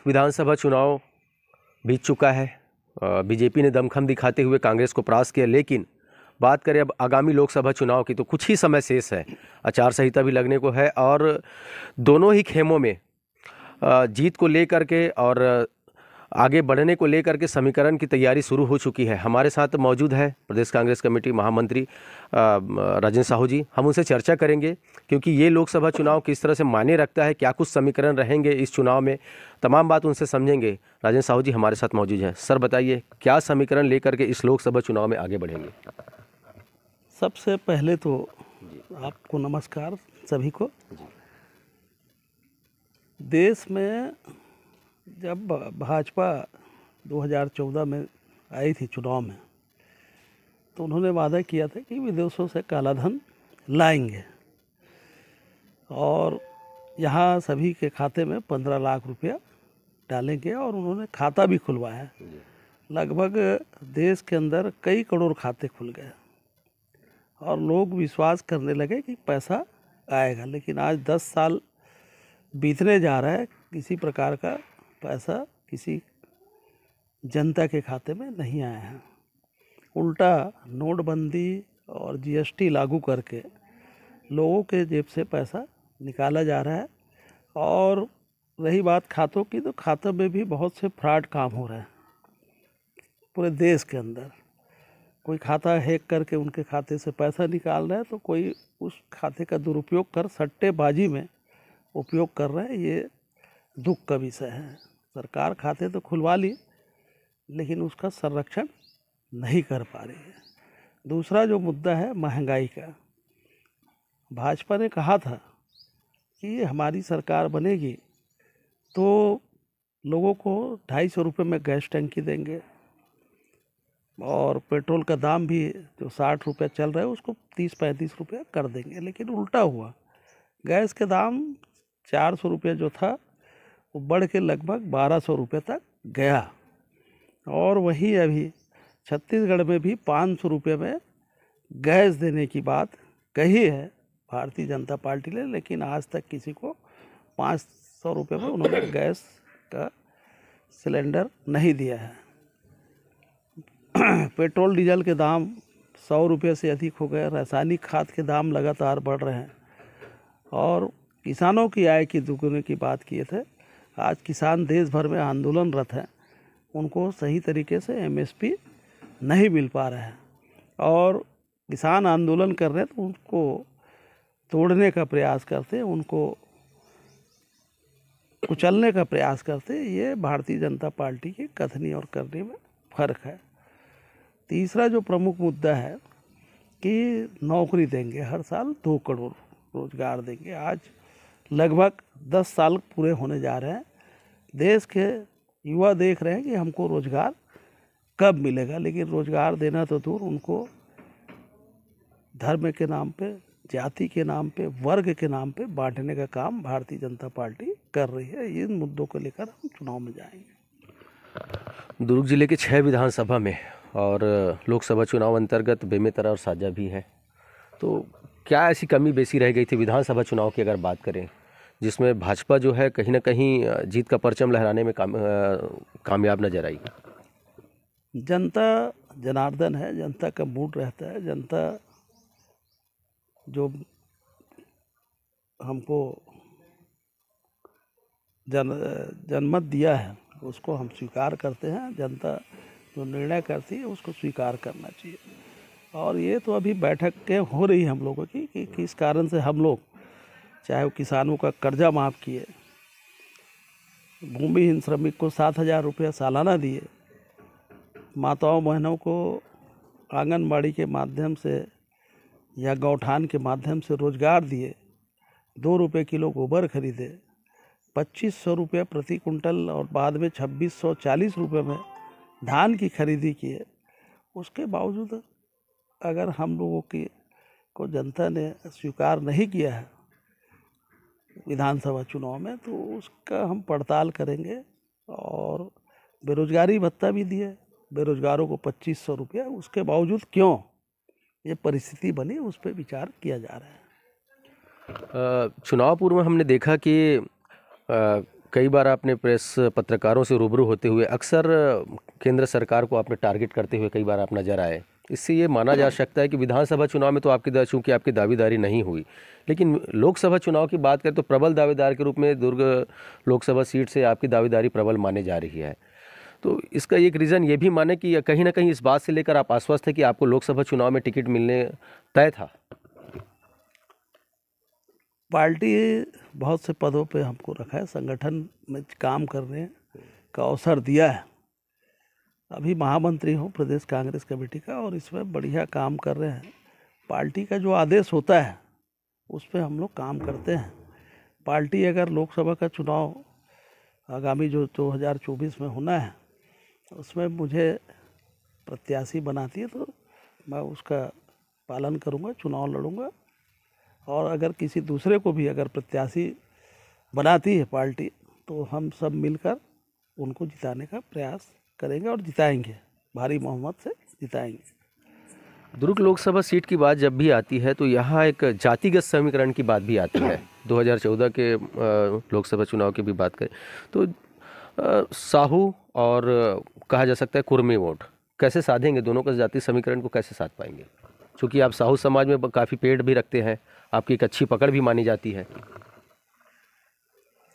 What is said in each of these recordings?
विधानसभा चुनाव बीत चुका है। बीजेपी ने दमखम दिखाते हुए कांग्रेस को परास्त किया, लेकिन बात करें अब आगामी लोकसभा चुनाव की तो कुछ ही समय शेष है। आचार संहिता भी लगने को है और दोनों ही खेमों में जीत को लेकर के और आगे बढ़ने को लेकर के समीकरण की तैयारी शुरू हो चुकी है। हमारे साथ मौजूद है प्रदेश कांग्रेस कमेटी महामंत्री राजेंद्र साहू जी। हम उनसे चर्चा करेंगे क्योंकि ये लोकसभा चुनाव किस तरह से मायने रखता है, क्या कुछ समीकरण रहेंगे इस चुनाव में, तमाम बात उनसे समझेंगे। राजेंद्र साहू जी हमारे साथ मौजूद हैं। सर बताइए, क्या समीकरण लेकर के इस लोकसभा चुनाव में आगे बढ़ेंगे? सबसे पहले तो आपको नमस्कार सभी को। देश में जब भाजपा 2014 में आई थी चुनाव में, तो उन्होंने वादा किया था कि विदेशों से काला धन लाएंगे और यहाँ सभी के खाते में 15 लाख रुपया डालेंगे और उन्होंने खाता भी खुलवाया। लगभग देश के अंदर कई करोड़ खाते खुल गए और लोग विश्वास करने लगे कि पैसा आएगा। लेकिन आज 10 साल बीतने जा रहा है, किसी प्रकार का पैसा किसी जनता के खाते में नहीं आया है। उल्टा नोटबंदी और जीएसटी लागू करके लोगों के जेब से पैसा निकाला जा रहा है। और रही बात खातों की, तो खातों में भी बहुत से फ्रॉड काम हो रहे हैं पूरे देश के अंदर। कोई खाता हैक करके उनके खाते से पैसा निकाल रहा है, तो कोई उस खाते का दुरुपयोग कर सट्टेबाजी में उपयोग कर रहा है। ये दुख का विषय है। सरकार खाते तो खुलवा ली, लेकिन उसका संरक्षण नहीं कर पा रही है। दूसरा जो मुद्दा है महंगाई का, भाजपा ने कहा था कि हमारी सरकार बनेगी तो लोगों को 250 रुपये में गैस टंकी देंगे और पेट्रोल का दाम भी जो 60 रुपये चल रहा है उसको 30-35 रुपये कर देंगे। लेकिन उल्टा हुआ, गैस के दाम 400 रुपये जो था वो बढ़ के लगभग 1200 रुपये तक गया। और वहीं अभी छत्तीसगढ़ में भी 500 रुपये में गैस देने की बात कही है भारतीय जनता पार्टी ने, लेकिन आज तक किसी को 500 रुपये में उन्होंने गैस का सिलेंडर नहीं दिया है। पेट्रोल डीजल के दाम 100 रुपये से अधिक हो गए। रासायनिक खाद के दाम लगातार बढ़ रहे हैं और किसानों की आय की दुगुने की बात किए थे। आज किसान देश भर में आंदोलनरत हैं, उनको सही तरीके से एमएसपी नहीं मिल पा रहा है और किसान आंदोलन कर रहे हैं तो उनको तोड़ने का प्रयास करते हैं, उनको कुचलने का प्रयास करते हैं। ये भारतीय जनता पार्टी की कथनी और करनी में फ़र्क है। तीसरा जो प्रमुख मुद्दा है कि नौकरी देंगे, हर साल 2 करोड़ रोजगार देंगे। आज लगभग 10 साल पूरे होने जा रहे हैं। देश के युवा देख रहे हैं कि हमको रोजगार कब मिलेगा, लेकिन रोजगार देना तो दूर, उनको धर्म के नाम पे, जाति के नाम पे, वर्ग के नाम पे बांटने का काम भारतीय जनता पार्टी कर रही है। इन मुद्दों को लेकर हम चुनाव में जाएंगे। दुर्ग जिले के 6 विधानसभा में और लोकसभा चुनाव अंतर्गत बेमेतरा और साजा भी है, तो क्या ऐसी कमी बेसी रह गई थी विधानसभा चुनाव की अगर बात करें, जिसमें भाजपा जो है कहीं ना कहीं जीत का परचम लहराने में कामयाब नजर आई? जनता जनार्दन है, जनता का मूड रहता है। जनता जो हमको जनमत दिया है उसको हम स्वीकार करते हैं। जनता जो निर्णय करती है उसको स्वीकार करना चाहिए। और ये तो अभी बैठक के हो रही है हम लोगों की कि किस कारण से हम लोग, चाहे वो किसानों का कर्जा माफ़ किए, भूमिहीन श्रमिक को 7,000 रुपया सालाना दिए, माताओं बहनों को आंगनबाड़ी के माध्यम से या गौठान के माध्यम से रोजगार दिए, 2 रुपये किलो गोबर खरीदे, 2500 रुपये प्रति कुंटल और बाद में 2640 रुपये में धान की खरीदी किए। उसके बावजूद अगर हम लोगों की को जनता ने स्वीकार नहीं किया है विधानसभा चुनाव में, तो उसका हम पड़ताल करेंगे। और बेरोजगारी भत्ता भी दिए बेरोजगारों को 2500 रुपया, उसके बावजूद क्यों ये परिस्थिति बनी, उस पर विचार किया जा रहा है। चुनाव पूर्व में हमने देखा कि कई बार आपने प्रेस पत्रकारों से रूबरू होते हुए अक्सर केंद्र सरकार को आपने टारगेट करते हुए कई बार आप नजर आए। इससे ये माना जा सकता है कि विधानसभा चुनाव में तो चूंकि आपकी दावेदारी नहीं हुई, लेकिन लोकसभा चुनाव की बात करें तो प्रबल दावेदार के रूप में दुर्ग लोकसभा सीट से आपकी दावेदारी प्रबल माने जा रही है। तो इसका एक रीज़न ये भी माने कि कहीं ना कहीं इस बात से लेकर आप आश्वस्त है कि आपको लोकसभा चुनाव में टिकट मिलने तय था। पार्टी बहुत से पदों पे हमको रखा है, संगठन में काम करने का अवसर दिया है। अभी महामंत्री हूँ प्रदेश कांग्रेस कमेटी का और इसमें बढ़िया काम कर रहे हैं। पार्टी का जो आदेश होता है उस पर हम लोग काम करते हैं। पार्टी अगर लोकसभा का चुनाव आगामी जो 2024 में होना है उसमें मुझे प्रत्याशी बनाती है तो मैं उसका पालन करूँगा, चुनाव लड़ूँगा। और अगर किसी दूसरे को भी अगर प्रत्याशी बनाती है पार्टी तो हम सब मिलकर उनको जिताने का प्रयास करेंगे और जिताएंगे, भारी बहुमत से जिताएंगे। दुर्ग लोकसभा सीट की बात जब भी आती है तो यहाँ एक जातिगत समीकरण की बात भी आती है। 2014 के लोकसभा चुनाव की भी बात करें तो साहू और कहा जा सकता है कुर्मी वोट कैसे साधेंगे, दोनों का जाति समीकरण को कैसे साध पाएंगे? क्योंकि आप साहू समाज में काफ़ी पेड़ भी रखते हैं, आपकी एक अच्छी पकड़ भी मानी जाती है।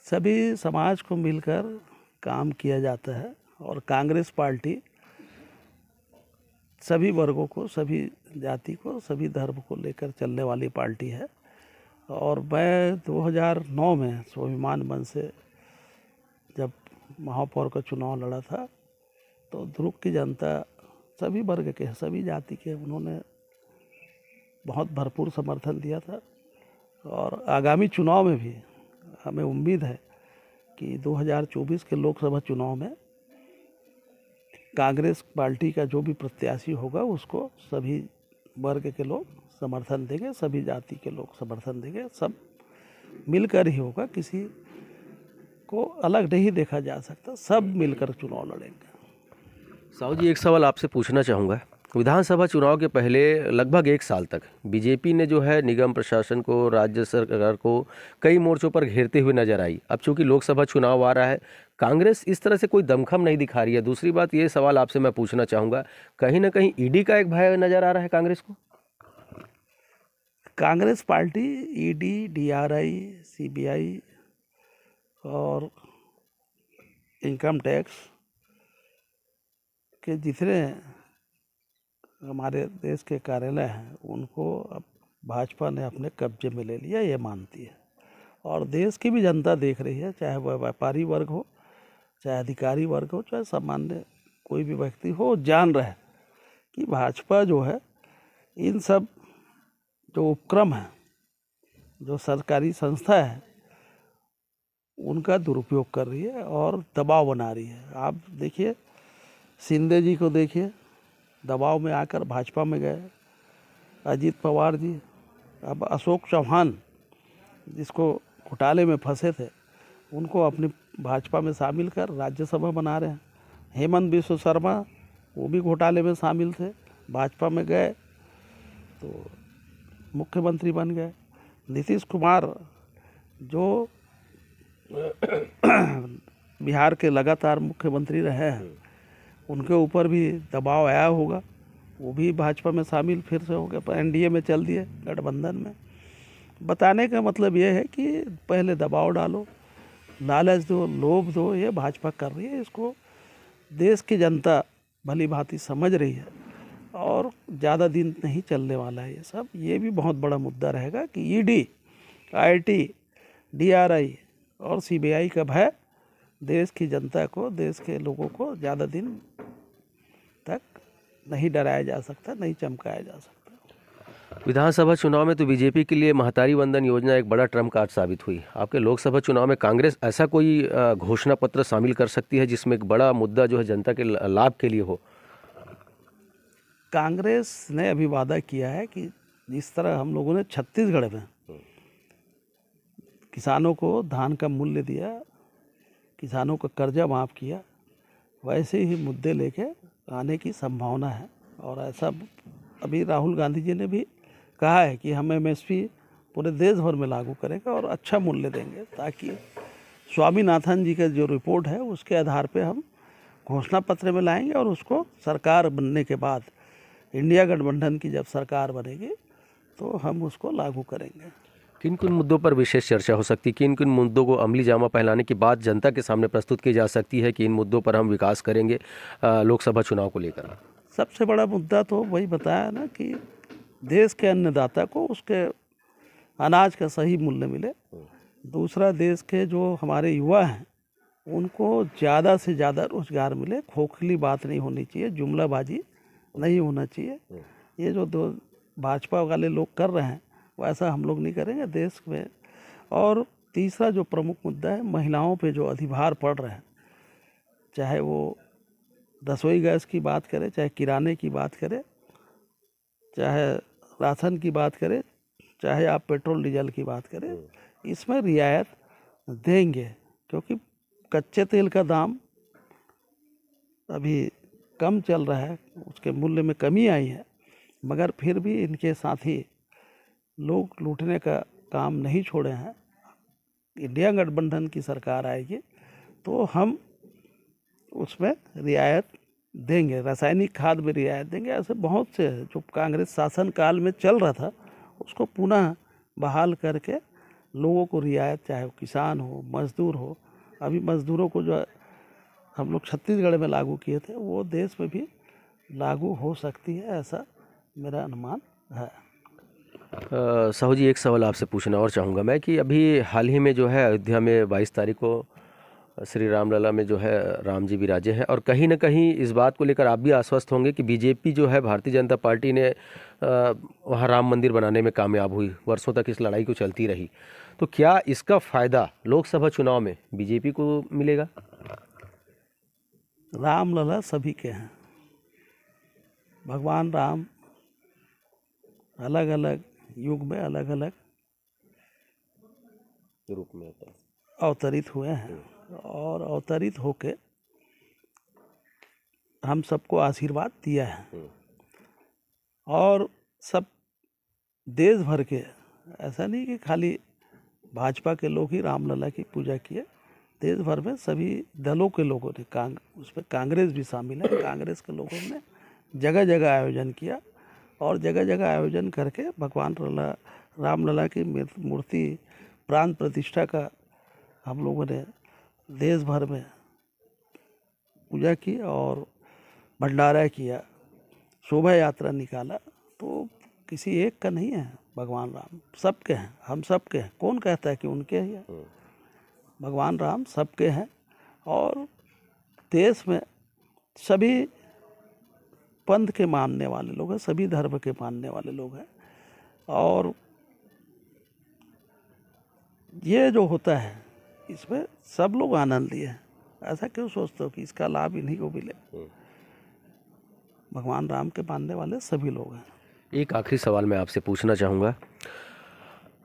सभी समाज को मिलकर काम किया जाता है और कांग्रेस पार्टी सभी वर्गों को, सभी जाति को, सभी धर्म को लेकर चलने वाली पार्टी है। और मैं 2009 में स्वाभिमान मन से जब महापौर का चुनाव लड़ा था तो दुर्ग की जनता सभी वर्ग के, सभी जाति के, उन्होंने बहुत भरपूर समर्थन दिया था। और आगामी चुनाव में भी हमें उम्मीद है कि 2024 के लोकसभा चुनाव में कांग्रेस पार्टी का जो भी प्रत्याशी होगा उसको सभी वर्ग के लोग समर्थन देंगे, सभी जाति के लोग समर्थन देंगे, सब मिलकर ही होगा, किसी को अलग नहीं देखा जा सकता, सब मिलकर चुनाव लड़ेंगे। साहू जी, एक सवाल आपसे पूछना चाहूँगा। विधानसभा चुनाव के पहले लगभग एक साल तक बीजेपी ने जो है निगम प्रशासन को, राज्य सरकार को कई मोर्चों पर घेरते हुए नजर आई। अब चूंकि लोकसभा चुनाव आ रहा है, कांग्रेस इस तरह से कोई दमखम नहीं दिखा रही है। दूसरी बात, ये सवाल आपसे मैं पूछना चाहूँगा, कहीं ना कहीं ईडी का एक भय नज़र आ रहा है कांग्रेस को? Congress party ED, DRI, CBI और इनकम टैक्स के जितने हमारे देश के कार्यालय हैं उनको अब भाजपा ने अपने कब्जे में ले लिया, ये मानती है। और देश की भी जनता देख रही है, चाहे वह व्यापारी वर्ग हो, चाहे अधिकारी वर्ग हो, चाहे सामान्य कोई भी व्यक्ति हो, जान रहे कि भाजपा जो है इन सब जो उपक्रम है, जो सरकारी संस्था है, उनका दुरुपयोग कर रही है और दबाव बना रही है। आप देखिए, शिंदे जी को देखिए, दबाव में आकर भाजपा में गए, अजीत पवार जी, अब अशोक चौहान जिसको घोटाले में फंसे थे उनको अपनी भाजपा में शामिल कर राज्यसभा बना रहे हैं। हेमंत बिश्व शर्मा, वो भी घोटाले में शामिल थे, भाजपा में गए तो मुख्यमंत्री बन गए। नीतीश कुमार जो बिहार के लगातार मुख्यमंत्री रहे हैं, उनके ऊपर भी दबाव आया होगा, वो भी भाजपा में शामिल फिर से हो गए, पर एनडीए में चल दिए, गठबंधन में। बताने का मतलब ये है कि पहले दबाव डालो, लालच दो, लोभ दो, ये भाजपा कर रही है। इसको देश की जनता भली भांति समझ रही है और ज़्यादा दिन नहीं चलने वाला है ये सब। ये भी बहुत बड़ा मुद्दा रहेगा कि ईडी, आईटी, डीआरआई और सीबीआई का भय देश की जनता को, देश के लोगों को ज़्यादा दिन तक नहीं डराया जा सकता, नहीं चमकाया जा सकता। विधानसभा चुनाव में तो बीजेपी के लिए महतारी वंदन योजना एक बड़ा ट्रम्प कार्ड साबित हुई। आपके लोकसभा चुनाव में कांग्रेस ऐसा कोई घोषणा पत्र शामिल कर सकती है जिसमें एक बड़ा मुद्दा जो है जनता के लाभ के लिए हो? कांग्रेस ने अभी वादा किया है कि जिस तरह हम लोगों ने छत्तीसगढ़ में किसानों को धान का मूल्य दिया, किसानों का कर्जा माफ़ किया, वैसे ही मुद्दे लेके आने की संभावना है। और ऐसा अभी राहुल गांधी जी ने भी कहा है कि हम एमएसपी पूरे देश भर में लागू करेंगे और अच्छा मूल्य देंगे ताकि स्वामीनाथन जी का जो रिपोर्ट है उसके आधार पे हम घोषणा पत्र में लाएंगे और उसको सरकार बनने के बाद इंडिया गठबंधन की जब सरकार बनेगी तो हम उसको लागू करेंगे। किन किन मुद्दों पर विशेष चर्चा हो सकती है, किन किन मुद्दों को अमली जामा पहनाने की बात जनता के सामने प्रस्तुत की जा सकती है कि इन मुद्दों पर हम विकास करेंगे लोकसभा चुनाव को लेकर? सबसे बड़ा मुद्दा तो वही बताया ना कि देश के अन्नदाता को उसके अनाज का सही मूल्य मिले। दूसरा, देश के जो हमारे युवा हैं उनको ज़्यादा से ज़्यादा रोजगार मिले। खोखली बात नहीं होनी चाहिए, जुमलाबाजी नहीं होना चाहिए। ये जो दो भाजपा वाले लोग कर रहे हैं वैसा हम लोग नहीं करेंगे देश में। और तीसरा जो प्रमुख मुद्दा है, महिलाओं पे जो अधिभार पड़ रहे हैं, चाहे वो रसोई गैस की बात करें, चाहे किराने की बात करें, चाहे राशन की बात करें, चाहे आप पेट्रोल डीजल की बात करें, इसमें रियायत देंगे। क्योंकि कच्चे तेल का दाम अभी कम चल रहा है, उसके मूल्य में कमी आई है, मगर फिर भी इनके साथी लोग लूटने का काम नहीं छोड़े हैं। इंडिया गठबंधन की सरकार आएगी तो हम उसमें रियायत देंगे, रासायनिक खाद में रियायत देंगे। ऐसे बहुत से जो कांग्रेस शासन काल में चल रहा था उसको पुनः बहाल करके लोगों को रियायत, चाहे वो किसान हो, मजदूर हो। अभी मजदूरों को जो हम लोग छत्तीसगढ़ में लागू किए थे वो देश में भी लागू हो सकती है, ऐसा मेरा अनुमान है। साहू जी, एक सवाल आपसे पूछना और चाहूँगा मैं कि अभी हाल ही में जो है अयोध्या में 22 तारीख को श्री रामलला में जो है राम जी विराजे हैं, और कहीं ना कहीं इस बात को लेकर आप भी आश्वस्त होंगे कि बीजेपी जो है, भारतीय जनता पार्टी ने वहाँ राम मंदिर बनाने में कामयाब हुई, वर्षों तक इस लड़ाई को चलती रही, तो क्या इसका फ़ायदा लोकसभा चुनाव में बीजेपी को मिलेगा? रामलला सभी के हैं। भगवान राम अलग अलग युग में अलग अलग रूप में अवतरित हुए हैं और अवतरित होके हम सबको आशीर्वाद दिया है। और सब देश भर के, ऐसा नहीं कि खाली भाजपा के लोग ही रामलला की पूजा किए, देश भर में सभी दलों के लोगों ने, उसमें कांग्रेस भी शामिल है, कांग्रेस के लोगों ने जगह जगह आयोजन किया और जगह जगह आयोजन करके भगवान रामलला की मूर्ति प्राण प्रतिष्ठा का हम लोगों ने देश भर में पूजा की और भंडारा किया, शोभा यात्रा निकाला। तो किसी एक का नहीं है, भगवान राम सबके हैं, हम सबके हैं। कौन कहता है कि उनके हैं? भगवान राम सबके हैं और देश में सभी पंथ के मानने वाले लोग हैं, सभी धर्म के मानने वाले लोग हैं। और ये जो होता है इसमें सब लोग आनंद लिए हैं। ऐसा क्यों सोचते हो कि इसका लाभ इन्हीं को मिले? भगवान राम के मानने वाले सभी लोग हैं। एक आखिरी सवाल मैं आपसे पूछना चाहूँगा,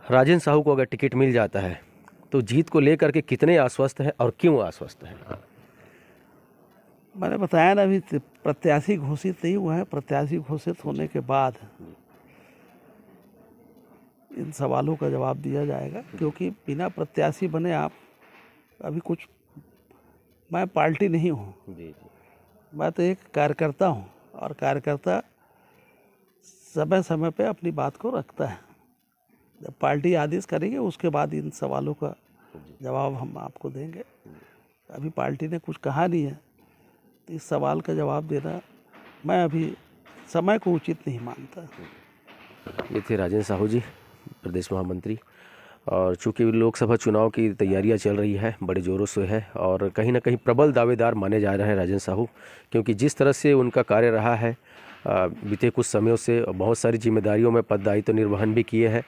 राजेंद्र साहू को अगर टिकट मिल जाता है तो जीत को लेकर के कितने आश्वस्त हैं और क्यों आश्वस्त हैं? मैंने बताया ना, अभी प्रत्याशी घोषित नहीं हुआ है। प्रत्याशी घोषित होने के बाद इन सवालों का जवाब दिया जाएगा, क्योंकि बिना प्रत्याशी बने आप अभी कुछ, मैं पार्टी नहीं हूँ, मैं तो एक कार्यकर्ता हूँ और कार्यकर्ता समय समय पे अपनी बात को रखता है। जब पार्टी आदेश करेगी उसके बाद इन सवालों का जवाब हम आपको देंगे। अभी पार्टी ने कुछ कहा नहीं है तो इस सवाल का जवाब देना मैं अभी समय को उचित नहीं मानता। ये थे राजेंद्र साहू जी, प्रदेश महामंत्री। और चूँकि लोकसभा चुनाव की तैयारियां चल रही है, बड़े ज़ोरों से है और कहीं ना कहीं प्रबल दावेदार माने जा रहे हैं राजेंद्र साहू, क्योंकि जिस तरह से उनका कार्य रहा है बीते कुछ समयों से, बहुत सारी जिम्मेदारियों में पद दायित्व निर्वहन भी किए हैं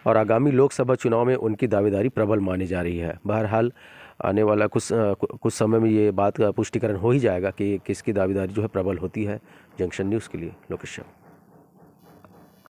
और आगामी लोकसभा चुनाव में उनकी दावेदारी प्रबल मानी जा रही है। बहरहाल आने वाला कुछ समय में ये बात का पुष्टिकरण हो ही जाएगा कि किसकी दावेदारी जो है प्रबल होती है। जंक्शन न्यूज़ के लिए लोकेश।